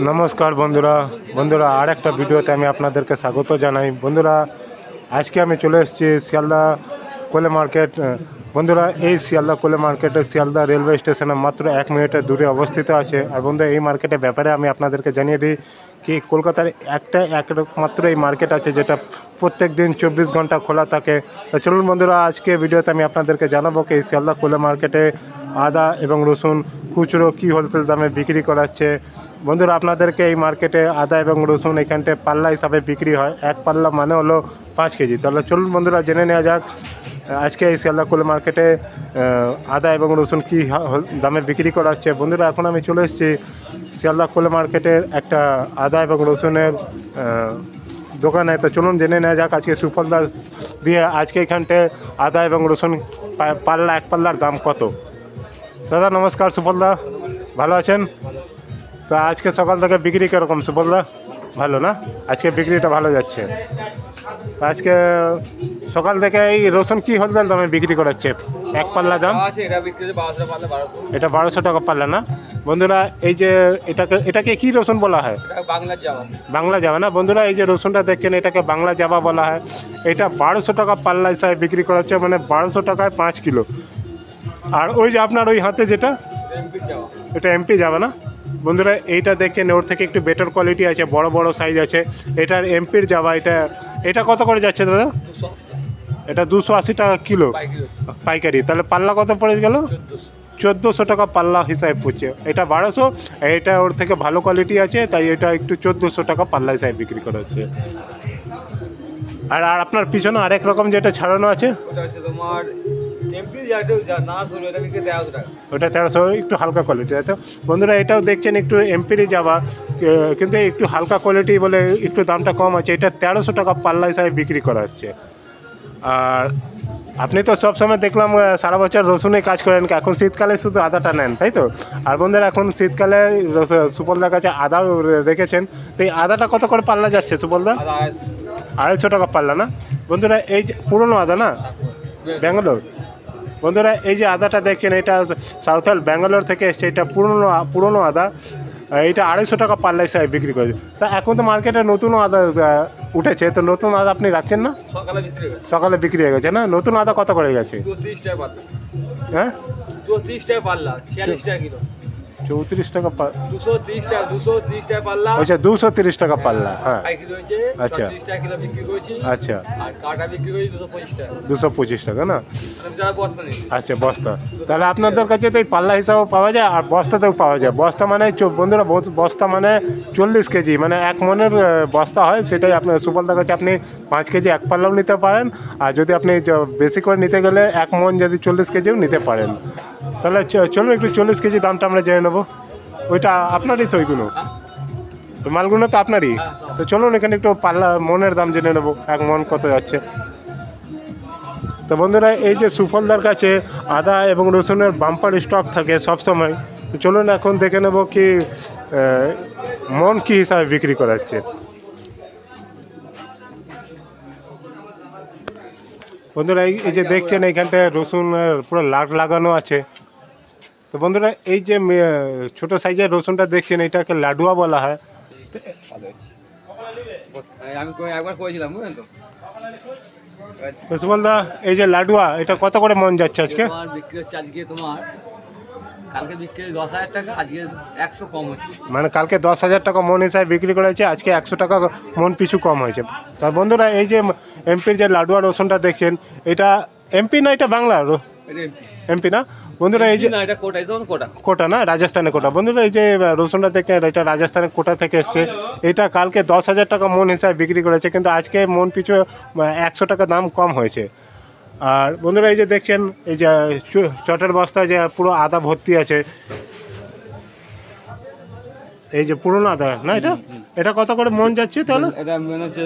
নমস্কার বন্ধুরা আর একটা ভিডিওতে আমি আপনাদেরকে স্বাগত জানাই। বন্ধুরা আজকে আমি চলে এসেছি শিয়ালদা কোলে মার্কেট। বন্ধুরা এই শিয়ালদা কোলে মার্কেটে শিয়ালদা রেলওয়ে স্টেশনে মাত্র 1 মিনিটের দূরে অবস্থিত আছে। আর বন্ধুরা এই মার্কেটের ব্যাপারে আমি আপনাদেরকে জানিয়ে দিই কি কলকাতার একমাত্র এই মার্কেট আছে যেটা প্রত্যেক দিন 24 ঘন্টা খোলা থাকে। তো চলুন বন্ধুরা আজকে ভিডিওতে আমি আপনাদেরকে জানাবো কি এই শিয়ালদা কোলে মার্কেটে আদা এবং রসুন খুচরো কী হোলসেল দামে বিক্রি করাচ্ছে। বন্ধুরা আপনাদেরকে এই মার্কেটে আদা এবং রসুন এখানটায় পাল্লা হিসাবে বিক্রি হয়। এক পাল্লা মানে হলো 5 কেজি। তাহলে চলুন বন্ধুরা জেনে নেওয়া যাক আজকে এই শিয়ালদা কোলে মার্কেটে আদা এবং রসুন কী দামে বিক্রি করা হচ্ছে। বন্ধুরা এখন আমি চলে এসেছি শিয়ালদা কোলে মার্কেটের একটা আদা এবং রসুনের দোকানে। তো চলুন জেনে নেওয়া যাক আজকে সুফলদা দিয়ে আজকে এখানটায় আদা এবং রসুন পাল্লা এক পাল্লার দাম কত। দাদা নমস্কার। সুফলদা ভালো আছেন? তো আজকে সকাল থেকে বিক্রি কীরকম সুফলদা? ভালো না? আজকে বিক্রিটা ভালো যাচ্ছে। আজকে সকাল থেকে এই রসুন কি হোলসেল দামে বিক্রি করাচ্ছে এক পাল্লা দাম? এটা 1200 টাকা পাল্লা না? বন্ধুরা এই যে এটাকে কি রসুন বলা হয়? বাংলা জাবা না? বন্ধুরা এই যে রসুনটা দেখছেন এটাকে বাংলা জাবা বলা হয়। এটা 1200 টাকা পাল্লা হিসাবে বিক্রি করাচ্ছে, মানে 1200 টাকায় 5 কিলো। আর ওই যে আপনার ওই হাতে যেটা এটা এমপি যাবে না? বন্ধুরা এইটা দেখছেন ওর থেকে একটু বেটার কোয়ালিটি আছে, বড় বড় সাইজ আছে। এটার এমপির যাওয়া এটা কত করে যাচ্ছে দাদা? এটা 280 টাকা কিলো পাইকারি। তাহলে পাল্লা কত পড়ে গেল? 1400 টাকা পাল্লা হিসাবে পড়ছে। এটা 1200, এটা ওর থেকে ভালো কোয়ালিটি আছে তাই এটা একটু 1400 টাকা পাল্লা হিসাবে বিক্রি করা হচ্ছে। আর আপনার পিছনে আরেক রকম যেটা ছাড়ানো আছে ওটা 1300, একটু হালকা কোয়ালিটি আছে। বন্ধুরা এটাও দেখছেন একটু এমপিরই যাওয়া, কিন্তু একটু হালকা কোয়ালিটি বলে একটু দামটা কম আছে। এটা 1300 টাকা পাল্লা হিসাবে বিক্রি করা হচ্ছে। আর আপনি তো সবসময় দেখলাম সারা বছর রসুনে কাজ করেন, এখন শীতকালে শুধু আদাটা নেন তাই তো? আর বন্ধুরা এখন শীতকালে সুফলদার কাছে আদাও রেখেছেন। তো এই আদাটা কত করে পাল্লা যাচ্ছে সুফলদা? 250 টাকা পাল্লা না? বন্ধুরা এই যে পুরনো আদা না, ব্যাঙ্গালোর। বন্ধুরা এই যে আদাটা দেখছেন এটা সাউথ ব্যাঙ্গালোর থেকে এসছে। এটা পুরনো আদা। এইটা 250 টাকা পাল্লা হিসাবে বিক্রি করে। তা এখন তো মার্কেটে নতুন আদা উঠেছে, তো নতুন আদা আপনি রাখছেন না? সকালে বিক্রি হয়ে গেছে না? নতুন আদা কত করে গেছে? হ্যাঁ 34 টাকা পাল্লা, 46 টাকা কিলো। 34 টাকা 230 টাকা, 230 টাকা পাল্লা। আচ্ছা 230 টাকা পাল্লা। হ্যাঁ আচ্ছা 36 টাকা কিলো বিক্রি করেছি। আচ্ছা আর কাটা বিক্রি করেছি 225 টাকা। 225 টাকা না? যারা বস্তা নেই। আচ্ছা বস্তা। তাহলে আপনাদের কাছে তো এই পাল্লা হিসাবেও পাওয়া যায় আর বস্তাতেও পাওয়া যায়। বস্তা মানে বন্ধুরা বস্তা মানে 40 কেজি, মানে 1 মনের বস্তা হয়। সেটাই আপনার সুফলদার কাছে আপনি 5 কেজি এক পাল্লাও নিতে পারেন। আর যদি আপনি বেশি করে নিতে গেলে 1 মন যদি 40 কেজিও নিতে পারেন। তাহলে চলুন একটু 40 কেজি দামটা আমরা জেনে নেবো। ওইটা আপনারই তো ওইগুলো, ওই মালগুলো তো আপনারই। তো চলুন এখানে একটু পাল্লা মনের দাম জেনে নেবো, 1 মন কত যাচ্ছে। তো বন্ধুরা এই যে সুফলদার কাছে আদা এবং রসুনের বাম্পার স্টক থাকে সব সময়। তো চলুন এখন দেখে নেব কি মন কি হিসাবে বিক্রি করাচ্ছে। বন্ধুরা এই যে দেখছেন এইখানটায় রসুন পুরো লাগানো আছে। তো বন্ধুরা এই যে ছোট সাইজের রসুনটা দেখছেন এটাকে লাডুয়া বলা হয়। আমি একবার করেছিলাম বুঝলেন তো। সুফলদা এই যে লাডুয়া এটা কত করে মন যাচ্ছে আজকে? বিক্রি হচ্ছে আজকে তোমার, কালকে বিক্রি 10,000 টাকা, আজকে 100 কম হচ্ছে। মানে কালকে 10,000 টাকা মন হিসাবে বিক্রি করেছে, আজকে 100 টাকা মন পিছু কম হয়েছে। তা বন্ধুরা এই যে এমপির যে লাডুয়া রসুনটা দেখছেন এটা এমপি না, এটা বাংলার এমপি না? বন্ধুরা এই যে কোটা না, রাজস্থানে কোটা। বন্ধুরা এই যে রসুনটা দেখছেন এটা রাজস্থানের কোটা থেকে এসছে। এটা কালকে 10,000 টাকা মন হিসাবে বিক্রি করেছে, কিন্তু আজকে মন পিছু 100 টাকা দাম কম হয়েছে। আর বন্ধুরা এই যে দেখছেন এই যে চটের বস্তায় যে পুরো আদা ভর্তি আছে, এই যে পুরনো আদা না এটা, এটা কত করে মন যাচ্ছে তাহলে? এটা মনে হচ্ছে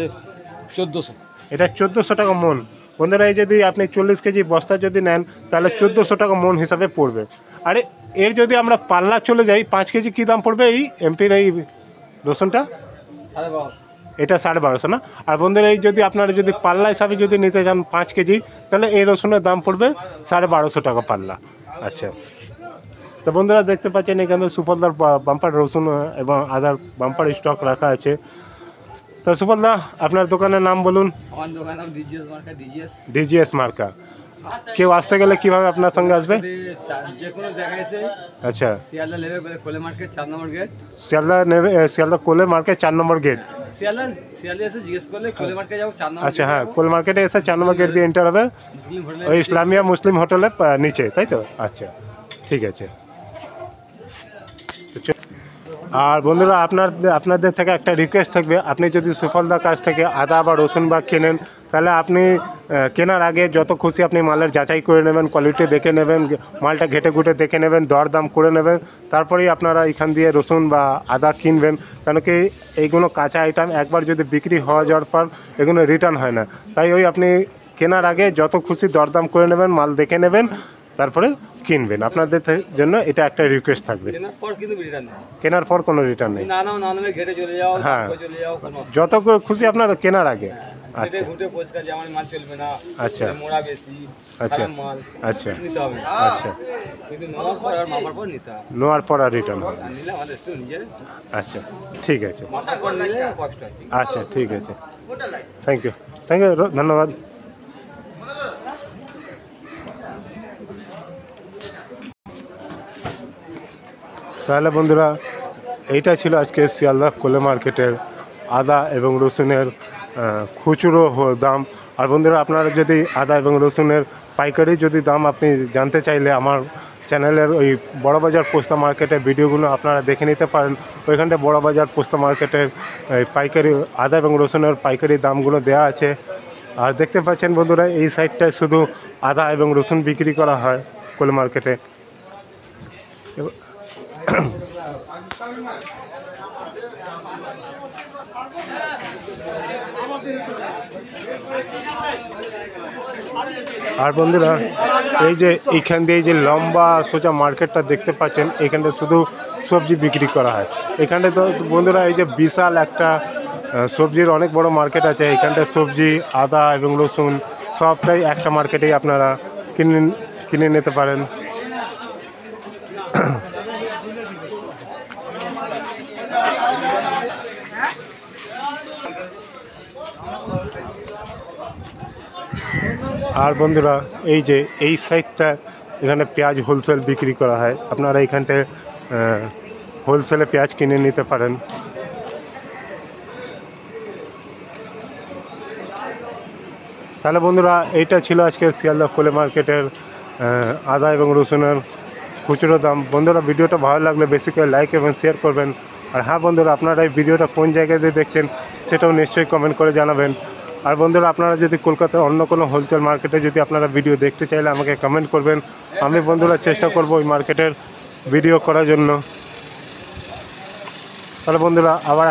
1400। এটা 1400 টাকা মন। বন্ধুরা এই যদি আপনি 40 কেজি বস্তা যদি নেন তাহলে 1400 টাকা মন হিসাবে পড়বে। আরে এর যদি আমরা পাল্লা চলে যাই 5 কেজি কী দাম পড়বে এই এমপির এই রসুনটা? এটা 1250 না? আর বন্ধুরা এই যদি আপনারা যদি পাল্লা হিসাবে যদি নিতে চান 5 কেজি তাহলে এই রসুনের দাম পড়বে 1250 টাকা পাল্লা। আচ্ছা তো বন্ধুরা দেখতে পাচ্ছেন এখানে সুফলদার বাম্পার রসুন এবং আদার বাম্পার স্টক রাখা আছে। তো সুফলদা আপনার দোকানের নাম বলুন। আমার দোকানের নাম ডিজিএস মার্কা। ডিজিএস মার্কা। কেউ আসতে গেলে কিভাবে আপনার সঙ্গে আসবে? যে কোনো জায়গায় এসে আচ্ছা, শিয়ালদা নেবে কোলে মার্কেট 4 নম্বর গেট। শিয়ালদা কোলে মার্কেট 4 নম্বর গেট। শিয়ালদা এসে জিজ্ঞেস করলে কোলে মার্কেট যাবো 4 নম্বর। আচ্ছা, হ্যাঁ, কোলে মার্কেটে এসে 4 নম্বর গেট দিয়ে এন্টার হবে, মুসলিম হোটেল। ওই ইসলামিয়া মুসলিম হোটেলের নিচে, তাই তো? আচ্ছা, ঠিক আছে। আর বন্ধুরা আপনাদের থেকে একটা রিকোয়েস্ট থাকবে, আপনি যদি সুফলদার কাছ থেকে আদা বা রসুন বা কেনেন, তাহলে আপনি কেনার আগে যত খুশি আপনি মালের যাচাই করে নেবেন, কোয়ালিটি দেখে নেবেন, মালটা ঘেটে ঘুটে দেখে নেবেন, দরদাম করে নেবেন, তারপরেই আপনারা এখান দিয়ে রসুন বা আদা কিনবেন। কেন কি এইগুলো কাঁচা আইটেম, একবার যদি বিক্রি হওয়া যাওয়ার পর এগুলো রিটার্ন হয় না। তাই ওই আপনি কেনার আগে যত খুশি দরদাম করে নেবেন, মাল দেখে নেবেন, তারপরে কিনবেন। আপনাদের জন্য এটা একটা রিকোয়েস্ট থাকবে। কেনার পর কোনো রিটার্ন নেই। ঘেটে চলে যাও, হ্যাঁ, চলে যাও, যত খুশি আপনার কেনার আগে। আচ্ছা, ঘুটে পরিষ্কার যে আমার মাল চলবে না, আচ্ছা, মোড়া বেশি, আচ্ছা, খারাপ মাল আচ্ছা, নিতে হবে। আচ্ছা, কিন্তু নেওয়ার পর আর মাপার পর নিতে হবে। নেওয়ার পর আর রিটার্ন হবে। আর নিলে আমাদের একটু নিজের আচ্ছা, ঠিক আছে। মাপার পর নিলে কষ্ট হয়। আচ্ছা, ঠিক আছে। থ্যাংক ইউ, ধন্যবাদ। তাহলে বন্ধুরা, এইটা ছিল আজকে শিয়ালদা কোলে মার্কেটের আদা এবং রসুনের খুচরো দাম। আর বন্ধুরা, আপনারা যদি আদা এবং রসুনের পাইকারি যদি দাম আপনি জানতে চাইলে আমার চ্যানেলের ওই বড়বাজার পোস্তা মার্কেটের ভিডিওগুলো আপনারা দেখে নিতে পারেন। ওইখানটা বড়বাজার পোস্তা মার্কেটের পাইকারি আদা এবং রসুনের পাইকারি দামগুলো দেওয়া আছে। আর দেখতে পাচ্ছেন বন্ধুরা, এই সাইডটায় শুধু আদা এবং রসুন বিক্রি করা হয় কোলে মার্কেটে। আর বন্ধুরা, এই যে এইখান দিয়ে যে লম্বা সোজা মার্কেটটা দেখতে পাচ্ছেন, এখানটা শুধু সবজি বিক্রি করা হয়। এখানটা তো বন্ধুরা, এই যে বিশাল একটা সবজির অনেক বড় মার্কেট আছে। এখানটা সবজি, আদা এবং রসুন সবটাই একটা মার্কেটেই আপনারা কিনে নিতে পারেন। আর বন্ধুরা, এই যে এই সাইডটা, এখানে পেঁয়াজ হোলসেল বিক্রি করা হয়। আপনারা এইখানটায় হোলসেলে পেঁয়াজ কিনে নিতে পারেন। তাহলে বন্ধুরা, এইটা ছিল আজকে শিয়ালদা কোলে মার্কেটের আদা এবং রসুনের খুচরো দাম। বন্ধুরা, ভিডিওটা ভালো লাগলে বেশি করে লাইক এবং শেয়ার করবেন। আর হ্যাঁ বন্ধুরা, আপনারা এই ভিডিওটা কোন জায়গায় দিয়ে দেখছেন সেটাও নিশ্চয়ই কমেন্ট করে জানাবেন। আর বন্ধুরা, আপনারা যদি কলকাতার অন্য কোনো হোলসেল মার্কেটে যদি আপনারা ভিডিও দেখতে চাইলে আমাকে কমেন্ট করবেন। আমি বন্ধুরা চেষ্টা করব ওই মার্কেটের ভিডিও করার জন্য। তাহলে বন্ধুরা, আবার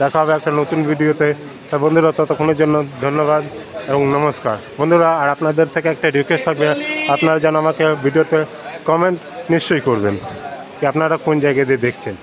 দেখা হবে একটা নতুন ভিডিওতে। তা বন্ধুরা, ততক্ষণের জন্য ধন্যবাদ এবং নমস্কার বন্ধুরা। আর আপনাদের থেকে একটা রিকোয়েস্ট থাকবে, আপনারা যেন আমাকে ভিডিওতে কমেন্ট নিশ্চয়ই করবেন যে আপনারা কোন জায়গায় দিয়ে দেখছেন।